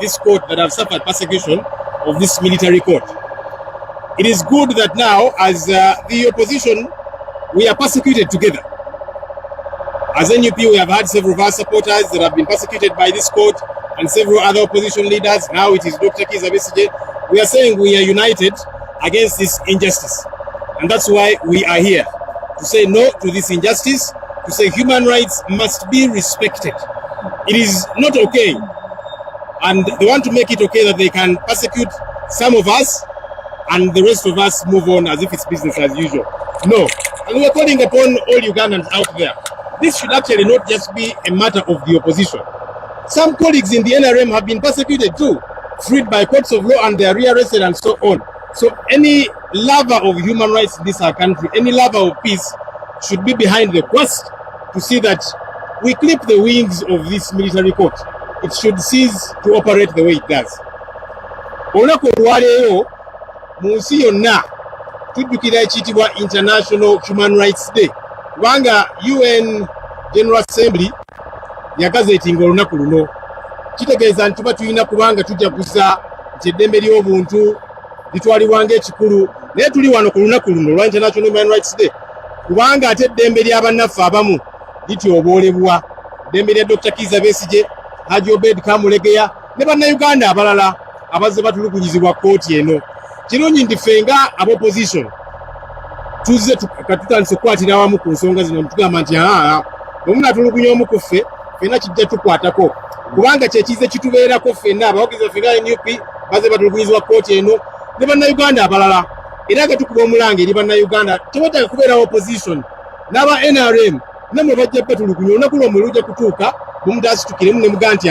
this court that have suffered persecution of this military court. It is good that now, as the opposition, we are persecuted together. As NUP, we have had several of our supporters that have been persecuted by this court and several other opposition leaders. Now it is Dr. Kizza Besigye. We are saying we are united against this injustice. And that's why we are here, to say no to this injustice, to say human rights must be respected. It is not okay. And they want to make it okay that they can persecute some of us and the rest of us move on as if it's business as usual. No. And we are calling upon all Ugandans out there. This should actually not just be a matter of the opposition. Some colleagues in the NRM have been persecuted too, freed by courts of law and they are rearrested and so on. So any lover of human rights in this our country, any lover of peace should be behind the quest to see that we clip the wings of this military court. It should cease to operate the way it does. Olunaku olwaleero mu nsi yonna tujjukira ekiyitibwa International Human Rights Day. Kubanga UN General Assembly yagazetinga olunaku luno. Kitegeeza nti tuba tulina kubanga tujaguza nti eddembe ly'obuntu litwalibwanga ekikulu, naye tuli wano ku lunaku luno olwa International Human Rights Day kubanga ate eddembe ly'abannaffe abamu lityoboolebwa. Eddembe lya Dr. Kizza Besigye, Haji Obed Kamulegeya ne bannayuganda abalala abazze batulugunyizibwa kkooti eno. Kirungi nti ffe nga ab'opposition tuzze tutandise okukwatira awamu ku nsonga zino tugamba nti bwe munatulugunya omu ku ffe ffenna kijja tukwatako kubanga kyekize kitubeerako ffenna abawagizi baffe nga NUP bazze batulugunyizibwa kkooti eno ne bannayuganda abalala. Era nga tukuba omulanga eri bannayuganda tewetaaga kubeerawo opposition n'aba NRM namwe bajja batulugunya olunaku lwomwe lujja kutuuka bumutaasitukiremu ne mugaa nti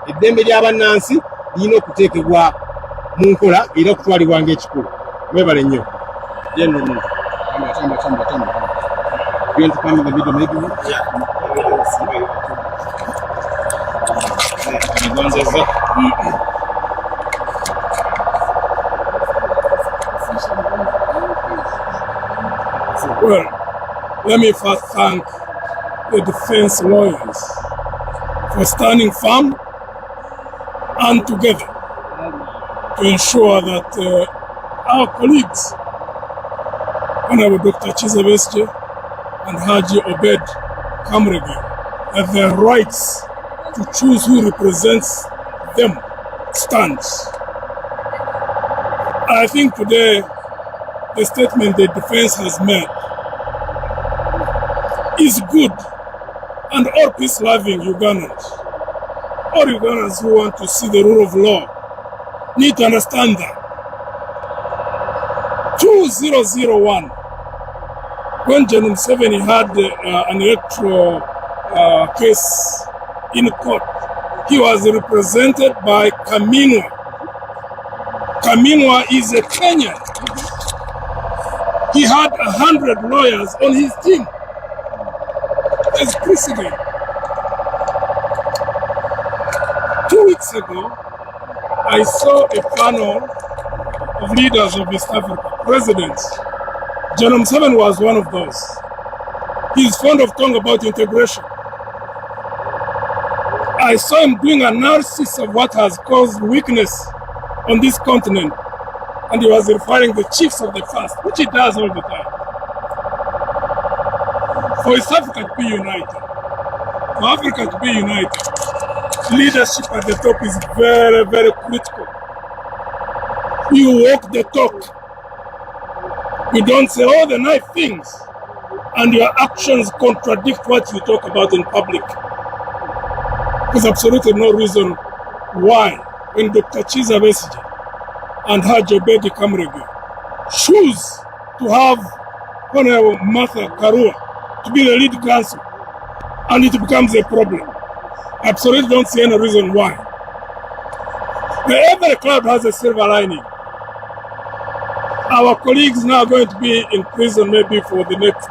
eddembe ly'abannansi lirina okuteekebwa mu nkola era okutwalibwa ng'ekikulu. Mwebale nnyo. You want to come in the middle maybe? Well, let me first thank the defense lawyers for standing firm and together to ensure that our colleagues, Honorable Dr. Kizza Besigye and Haji Obed Kamulegeya, have their rights to choose who represents them stands. I think today the statement the defense has made is good, and all peace-loving Ugandans, all Ugandans who want to see the rule of law, need to understand that 2001, when General Museveni had an electoral case in court, he was represented by Kaminwa. Kaminwa is a Kenyan. He had 100 lawyers on his team. As precedent. 2 weeks ago, I saw a panel of leaders of East Africa, presidents. General Museveni was one of those. He's fond of talking about integration. I saw him doing analysis of what has caused weakness on this continent, and he was referring the chiefs of the past, which he does all the time. For East Africa to be united, for Africa to be united, leadership at the top is very, very critical. You walk the talk. You don't say all the nice things, and your actions contradict what you talk about in public. There's absolutely no reason why, when Dr. Kizza Besigye and Haji Obed Kamulegeya choose to have Honorable Martha Karua to be the lead counsel, and it becomes a problem. I absolutely don't see any reason why. Every cloud has a silver lining. Our colleagues now are going to be in prison maybe for the next,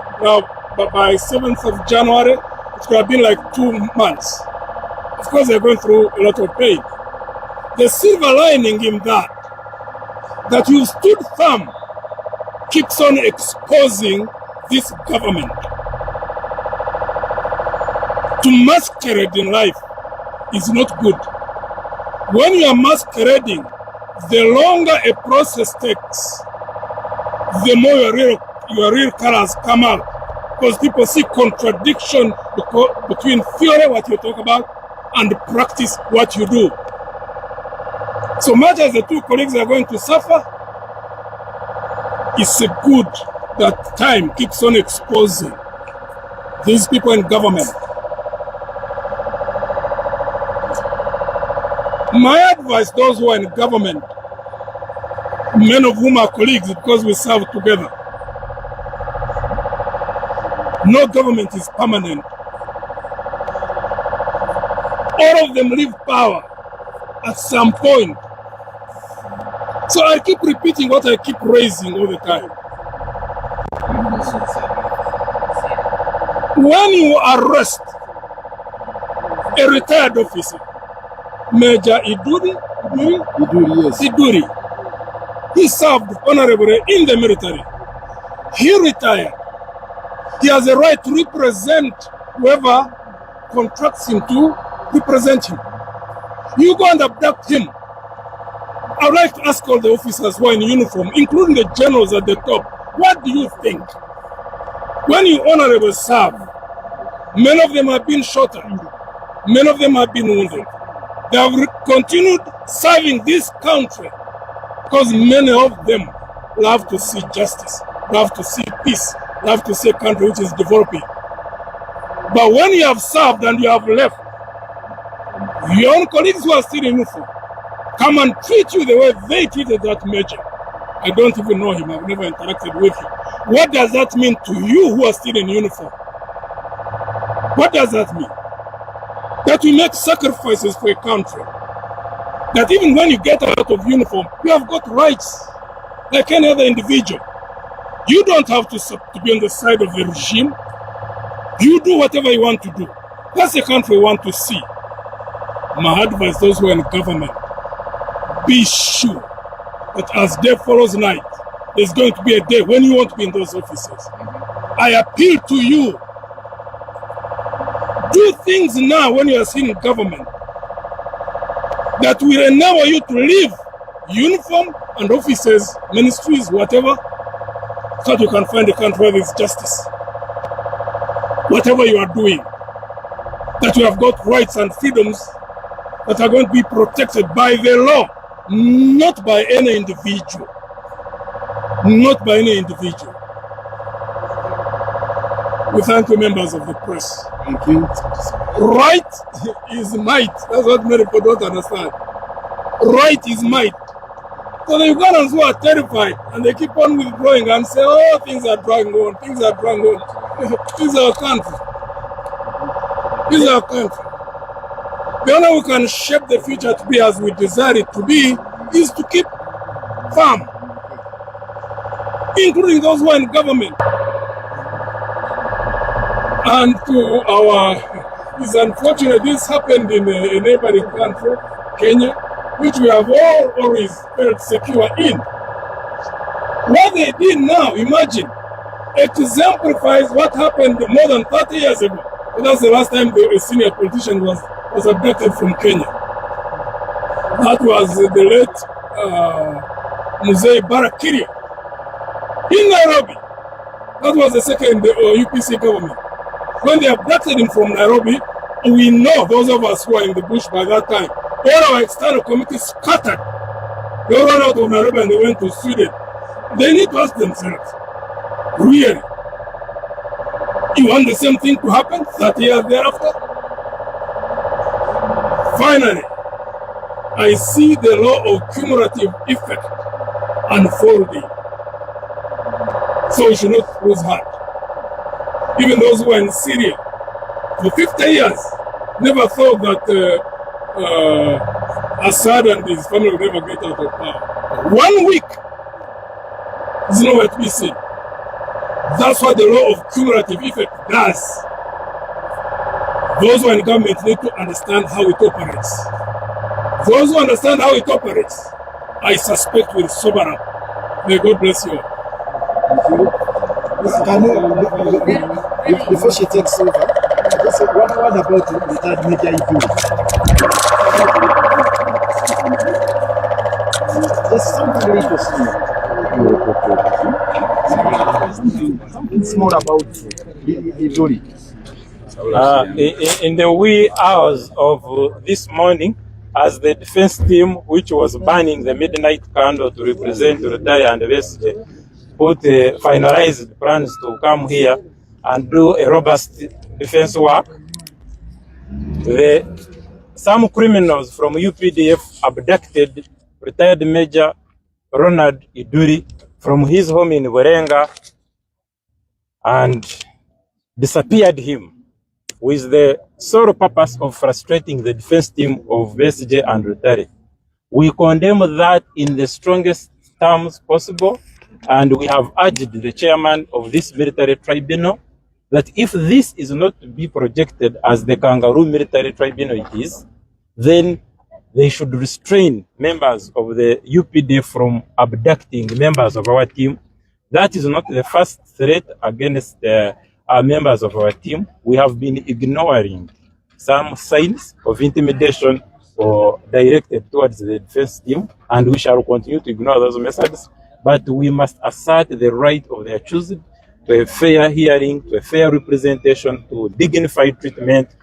but by 7th of January, it could have been like 2 months. Of course, they're going through a lot of pain. The silver lining in that you stood firm, keeps on exposing this government to masquerade in life is not good. When you are masquerading, the longer a process takes, the more your real colors come out. Because people see contradiction between theory, what you talk about, and practice, what you do. So much as the two colleagues are going to suffer, it's good that time keeps on exposing these people in government. My advice, those who are in government, many of whom are colleagues because we serve together, no government is permanent. All of them leave power at some point. So I keep repeating what I keep raising all the time. When you arrest a retired officer, Major Iduri, yes. Iduri, he served honorably in the military. He retired. He has a right to represent whoever contracts him to represent him. You go and abduct him. I would like to ask all the officers who are in uniform, including the generals at the top, what do you think? When you honorably serve, many of them have been shot at, many of them have been wounded. They have continued serving this country because many of them love to see justice, love to see peace, love to see a country which is developing. But when you have served and you have left, your own colleagues who are still in uniform come and treat you the way they treated that major. I don't even know him, I've never interacted with him. What does that mean to you who are still in uniform? What does that mean? That we make sacrifices for a country. That even when you get out of uniform, you have got rights like any other individual. You don't have to be on the side of the regime. You do whatever you want to do. That's the country we want to see. My advice, those who are in government, be sure that as day follows night, there's going to be a day when you won't be in those offices. I appeal to you, do things now when you are still in government that will enable you to leave uniform and offices, ministries, whatever, so that you can find a country where there is justice. Whatever you are doing, that you have got rights and freedoms that are going to be protected by the law, not by any individual. Not by any individual. We thank you, members of the press. Thank you. Right is might. That's what many people don't understand. Right is might. So the Ugandans who are terrified and they keep on withdrawing and say, oh, things are dragging on, things are dragging on. This is our country. This is our country. The only way we can shape the future to be as we desire it to be is to keep firm, including those who are in government. And to it's unfortunate this happened in a neighboring country, Kenya, which we have always felt secure in. What they did now, imagine, exemplifies what happened more than 30 years ago. That's the last time a senior politician was abducted from Kenya. That was the late Mzee Barakiria in Nairobi. That was the second UPC government. When they abducted him from Nairobi, we know, those of us who are in the bush by that time, all our external committees scattered. They all ran out of Nairobi and they went to Sweden. They need to ask themselves, really? You want the same thing to happen 30 years thereafter? Finally, I see the law of cumulative effect unfolding. So we should not lose heart. Even those who are in Syria, for 50 years, never thought that Assad and his family would never get out of power. 1 week is nowhere to be seen. That's what the law of cumulative effect does. Those who are in government need to understand how it operates. Those who understand how it operates, I suspect will sober up. May God bless you all. Can you, before she takes over, what about the third media you do? Something small about Izoli. In the wee hours of this morning, as the defense team, which was burning the midnight candle to represent Rutare and Besigye, finalized plans to come here and do a robust defense work, some criminals from UPDF abducted retired Major Ronald Iduri from his home in Werenga and disappeared him with the sole purpose of frustrating the defense team of Besigye and Rutare. We condemn that in the strongest terms possible, and we have urged the chairman of this military tribunal that if this is not to be projected as the Kangaroo military tribunal it is, then they should restrain members of the UPD from abducting members of our team. That is not the first threat against our members of our team. We have been ignoring some signs of intimidation or directed towards the defense team, and we shall continue to ignore those methods. But we must assert the right of their choosing to a fair hearing, to a fair representation, to dignified treatment,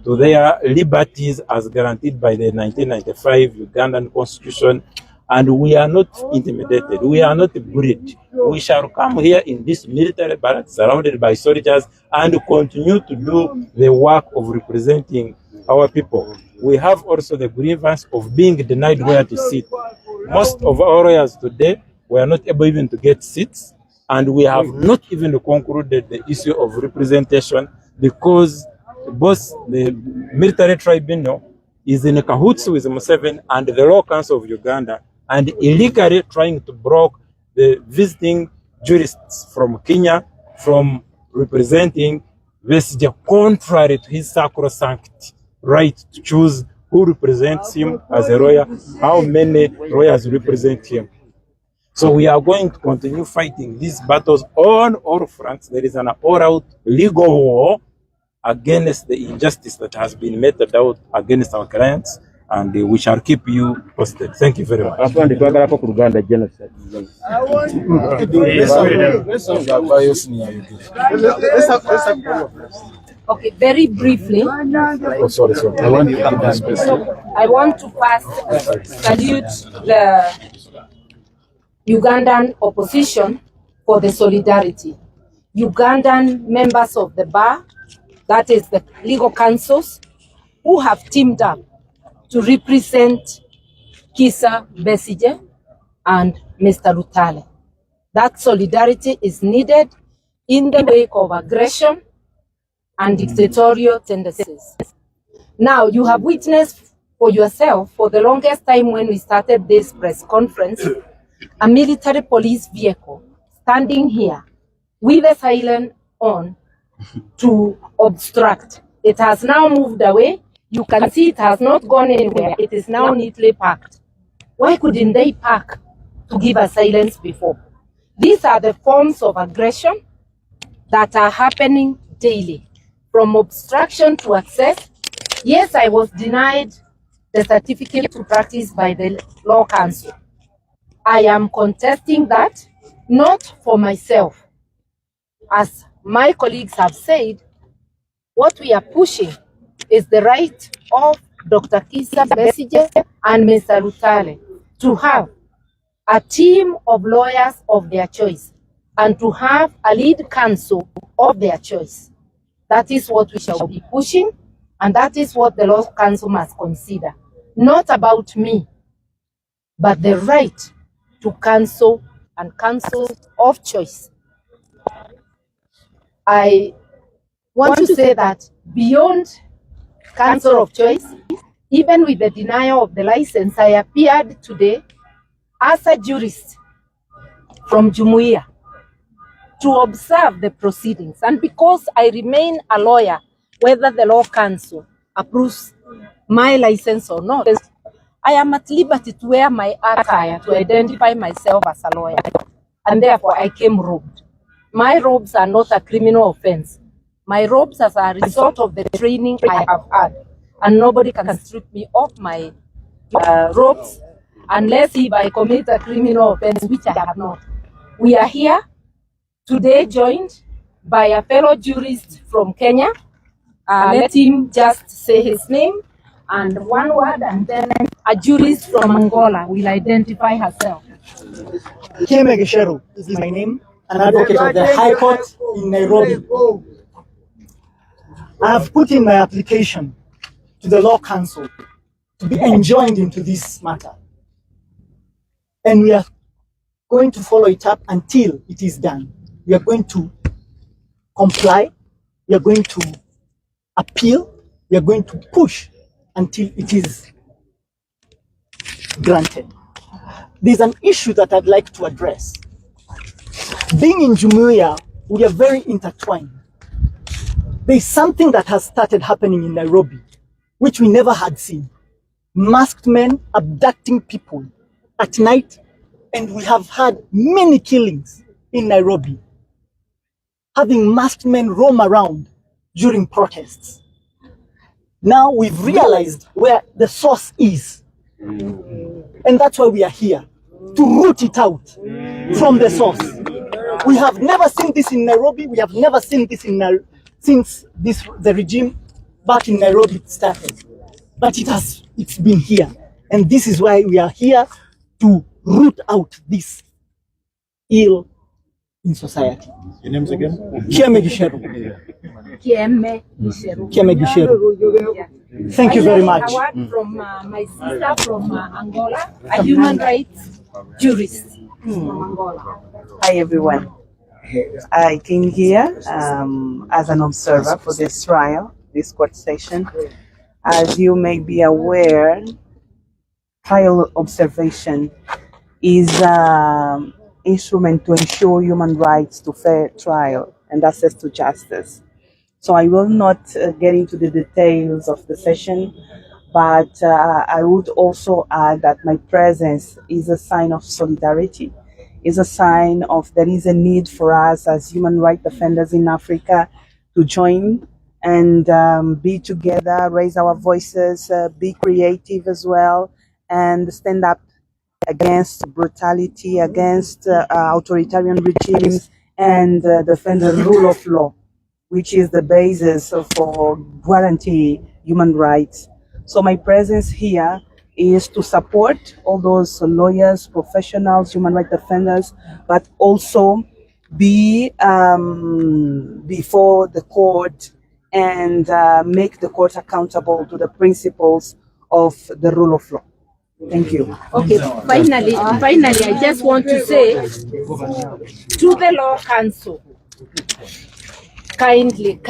to their liberties as guaranteed by the 1995 Ugandan Constitution. And we are not intimidated. We are not bullied. We shall come here in this military barracks surrounded by soldiers and continue to do the work of representing our people. We have also the grievance of being denied where to sit. Most of our lawyers today were not able even to get seats, and we have not even concluded the issue of representation because both the military tribunal is in cahoots with Museveni and the Law Council of Uganda, and illegally trying to block the visiting jurists from Kenya from representing Besigye, contrary to his sacrosanct right to choose who represents him as a lawyer, how many lawyers represent him. So we are going to continue fighting these battles on all fronts. There is an all-out legal war against the injustice that has been meted out against our clients, and we shall keep you posted. Thank you very much. Okay, very briefly. Oh, sorry. I want to first salute the Ugandan opposition for the solidarity. Ugandan members of the bar, that is the legal councils, who have teamed up to represent Kizza Besigye and Mr. Rutale. That solidarity is needed in the wake of aggression and dictatorial tendencies. Now, you have witnessed for yourself for the longest time when we started this press conference, a military police vehicle standing here with a siren on to obstruct. It has now moved away. You can see it has not gone anywhere. It is now neatly parked. Why couldn't they park to give us silence before? These are the forms of aggression that are happening daily, from obstruction to access. Yes, I was denied the certificate to practice by the Law Council. I am contesting that, not for myself. As my colleagues have said, what we are pushing is the right of Dr. Kizza Besigye and Mr. Rutale to have a team of lawyers of their choice and to have a lead counsel of their choice. That is what we shall be pushing, and that is what the Law Council must consider. Not about me, but the right to counsel and counsel of choice. I want to say that beyond counsel of choice, even with the denial of the license, I appeared today as a jurist from Jumuiya to observe the proceedings. And because I remain a lawyer, whether the Law Council approves my license or not, I am at liberty to wear my attire to identify myself as a lawyer. And therefore, I came robed. My robes are not a criminal offense. My robes are a result of the training I have had. And nobody can strip me of my robes unless if I commit a criminal offense, which I have not. We are here today joined by a fellow jurist from Kenya. Let him just say his name and one word, and then a jurist from Angola will identify herself. Besigye is my name, an advocate of the High Court in Nairobi. I have put in my application to the Law Council to be enjoined into this matter. And we are going to follow it up until it is done. We are going to comply, we are going to appeal, we are going to push until it is granted. There's an issue that I'd like to address. Being in Jumuiya, we are very intertwined. There's something that has started happening in Nairobi, which we never had seen. Masked men abducting people at night, and we have had many killings in Nairobi, having masked men roam around during protests. Now we've realized where the source is, and that's why we are here, to root it out from the source. We have never seen this in Nairobi. We have never seen this since the regime back in Nairobi started. But it's been here. And this is why we are here to root out this ill in society. Your names again? Besigye. Besigye. Thank you very much. I heard from my sister from Angola, a human rights jurist from Angola. Hi everyone. I came here as an observer for this trial, this court session. As you may be aware, trial observation is an instrument to ensure human rights to fair trial and access to justice. So I will not get into the details of the session, but I would also add that my presence is a sign of solidarity, is a sign of there is a need for us as human rights defenders in Africa to join and be together, raise our voices, be creative as well, and stand up against brutality, against authoritarian regimes, and defend the rule of law, which is the basis for guarantee human rights. So my presence here is to support all those lawyers, professionals, human rights defenders, but also be before the court and make the court accountable to the principles of the rule of law. Thank you. Okay, finally, I just want to say to the Law Council, kindly,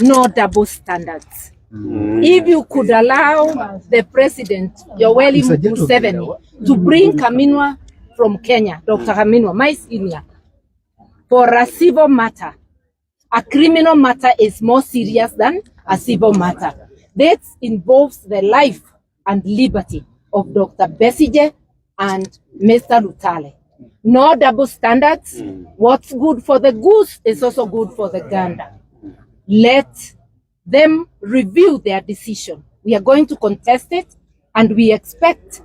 no double standards. If you could allow the President, Yoweri Museveni, to bring Kaminwa from Kenya, Dr. Kaminwa, my senior, for a civil matter. A criminal matter is more serious than a civil matter. That involves the life and liberty of Dr. Besigye and Mr. Lutale. No double standards. What's good for the goose is also good for the gander. Let them review their decision. We are going to contest it, and we expect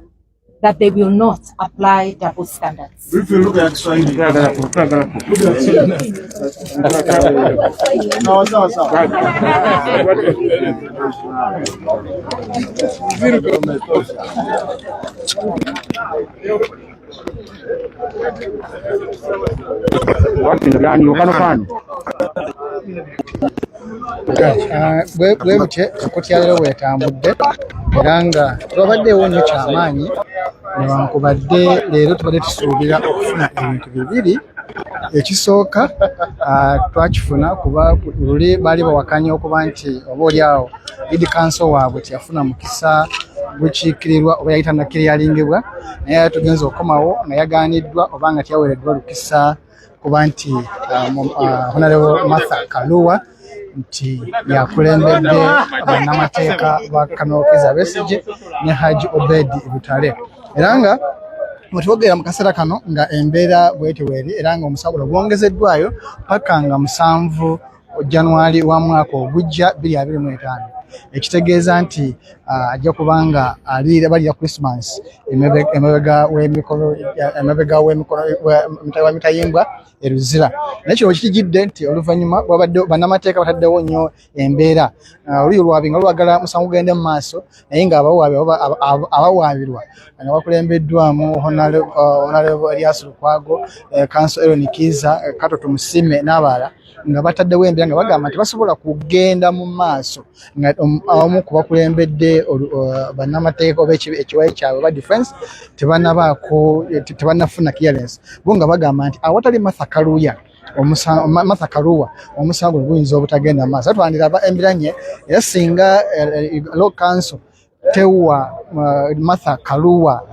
that they will not apply double standards. If you look at Swahili. bwe butye okutyalira bwetambudde era nga twabaddeewo nnyo kyamaanyi newankubadde leero tubadde tusuubira okufuna ebintu bibiri. Ekisooka twakifuna kuba luli baali bawakanya okuba nti oba oliawo Lead Council waabwe teyafuna mukisa gukiikirirwa oba yali tannakiriyalingibwa, naye tugenza okukomawo nga yagaaniddwa oba nga tyaweereddwa lukisa kuba nti Honorable Martha Kaluwa nti yakulembedde bannamateeka ba Kamirokiza Besigye ne Haji Obed Lutale. Era nga mwetwogera mu kaseera kano nga embeera bweteweri era nga omusabulo gwongezeddwayo paka nga 7 January wa mwaka ogujja 2025. ekitegeeza nti ajja kubanga ali bali ya Christmas emabega w'emitayimbwa eruzira naye kino kikijjidde nti oluvannyuma babadde bannamateeka bataddewo nnyo embeera oluyo lwabi nga lwagala musango gugende mu maaso naye nga abawaabirwa nga bakulembeddwamu Honorable Elias Lukwago, Council Incase, Katoto Musime n'abalala nga bataddewo embeera nga bagamba nti basobola kugenda mu maaso nga abamu ku bakulembedde bannamateeka oba ekiwayi kyabwe ba defense tebannafuna clearance bo nga bagamba nti awatali Martha Karua omusango guyinza obutagenda maaso twandiraba embiranye era singa Law Council tewa Martha Karua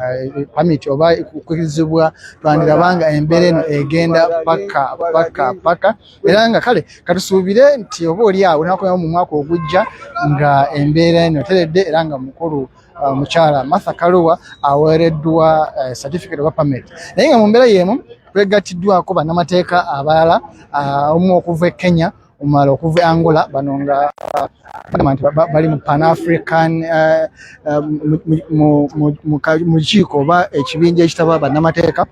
permit oba kukirizibwa twandirabanga embeera eno egenda paka era nga kale katusuubire nti oba oli awo nakoya mu mwaka ogujja nga embeera eno teredde era nga mukulu mukyala Martha Karua aweereddwa certificate oba permit naye nga mu mbeera y'emu twegattiddwako bannamateeka abalala omu okuva e Kenya omulala okuva Angola bano nga bali mu Pan-African mu kiiko oba ekibinja ekitaba bannamateeka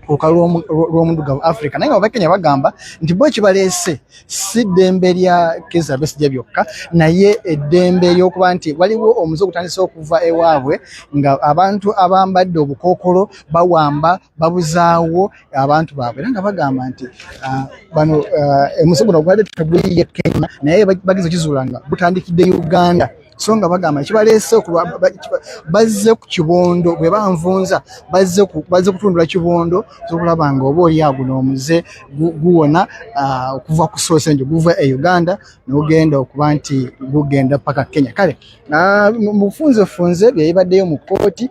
lw'omuddugavu Africa naye nga Abakenya bagamba nti bo ekibaleese si ddembe lya Kizza Besigye byokka naye eddembe ery'okuba nti waliwo omuze ogutandise okuva ewaabwe nga abantu abambadde obukookolo bawamba babuzaawo abantu baabwe era nga bagamba nti bano omuze guno gwali teguliye Kenya naye bagize kizuula nga butandikidde Uganda so nga bagamba ekibaleese bazze ku kibondo bwe banvunza bazze kutundula kibondo sokulaba nga oba oli aguno omuze guwona okuva ku Ssenyonyi guva e Uganda n'ogenda okuba nti gugenda paka Kenya kale mufunze byeyibaddeyo mu kooti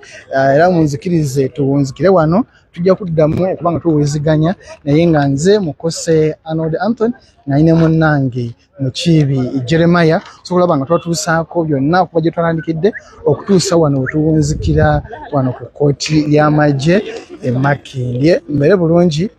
era munzikirize tuwunzikire wano tujja kuddamu okuba nga tuwuliziganya naye nga nze mukose Arnold Anthony naine munnange Mukiibi Jeremiah sokulaba nga twatuusaako byonna okuba gye twatandikidde okutuusa wano wetuwunzikira wano ku kooti y'amagye e Makindye mbere bulungi